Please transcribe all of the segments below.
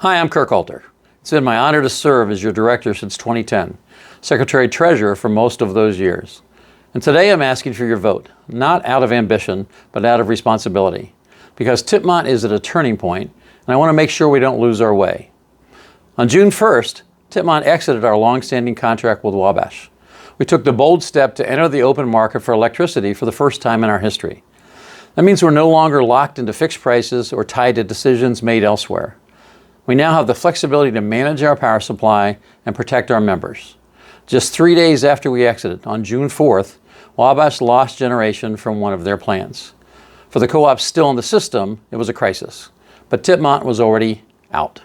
Hi, I'm Kirk Alter. It's been my honor to serve as your director since 2010, Secretary-Treasurer for most of those years. And today I'm asking for your vote, not out of ambition, but out of responsibility. Because Tipmont is at a turning point, and I want to make sure we don't lose our way. On June 1st, Tipmont exited our long-standing contract with Wabash. We took the bold step to enter the open market for electricity for the first time in our history. That means we're no longer locked into fixed prices or tied to decisions made elsewhere. We now have the flexibility to manage our power supply and protect our members. Just 3 days after we exited, on June 4th, Wabash lost generation from one of their plants. For the co-ops still in the system, it was a crisis. But Tipmont was already out.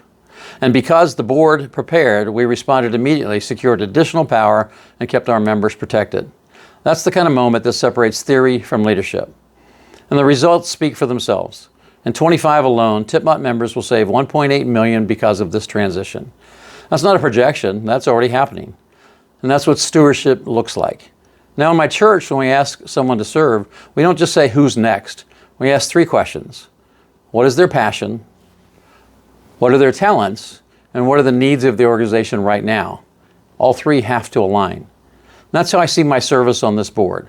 And because the board prepared, we responded immediately, secured additional power, and kept our members protected. That's the kind of moment that separates theory from leadership. And the results speak for themselves. In 25 alone, Tipmont members will save $1.8 million because of this transition. That's not a projection, that's already happening. And that's what stewardship looks like. Now in my church, when we ask someone to serve, we don't just say, who's next? We ask 3 questions. What is their passion? What are their talents? And what are the needs of the organization right now? All 3 have to align. And that's how I see my service on this board.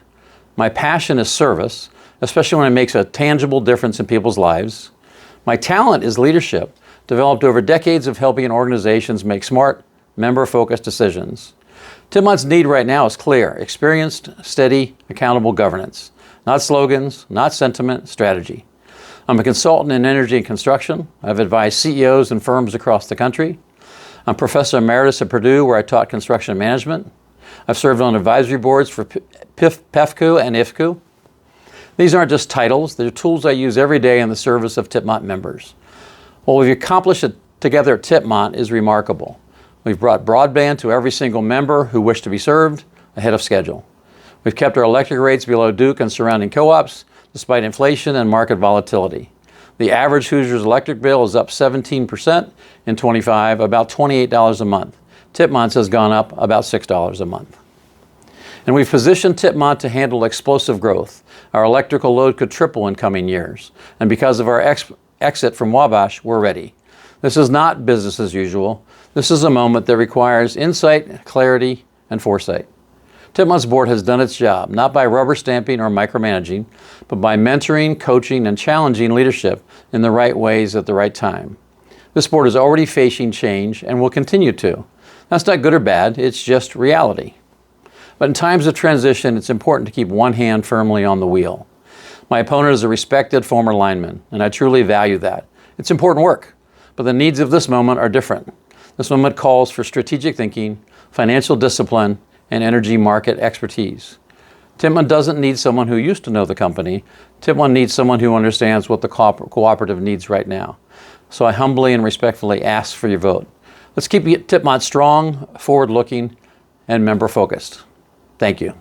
My passion is service, especially when it makes a tangible difference in people's lives. My talent is leadership, developed over decades of helping organizations make smart, member-focused decisions. Tipmont's need right now is clear: experienced, steady, accountable governance. Not slogans, not sentiment, strategy. I'm a consultant in energy and construction. I've advised CEOs and firms across the country. I'm Professor Emeritus at Purdue, where I taught construction management. I've served on advisory boards for PEFCU and IFCU. These aren't just titles, they're tools I use every day in the service of Tipmont members. What we've accomplished together at Tipmont is remarkable. We've brought broadband to every single member who wished to be served ahead of schedule. We've kept our electric rates below Duke and surrounding co-ops, despite inflation and market volatility. The average Hoosiers electric bill is up 17% in 25, about $28 a month. Tipmont's has gone up about $6 a month. And we've positioned Tipmont to handle explosive growth. Our electrical load could triple in coming years. And because of our exit from Wabash, we're ready. This is not business as usual. This is a moment that requires insight, clarity, and foresight. Tipmont's board has done its job, not by rubber stamping or micromanaging, but by mentoring, coaching, and challenging leadership in the right ways at the right time. This board is already facing change and will continue to. That's not good or bad, it's just reality. But in times of transition, it's important to keep one hand firmly on the wheel. My opponent is a respected former lineman, and I truly value that. It's important work, but the needs of this moment are different. This moment calls for strategic thinking, financial discipline, and energy market expertise. Tipmont doesn't need someone who used to know the company. Tipmont needs someone who understands what the cooperative needs right now. So I humbly and respectfully ask for your vote. Let's keep Tipmont strong, forward-looking, and member-focused. Thank you.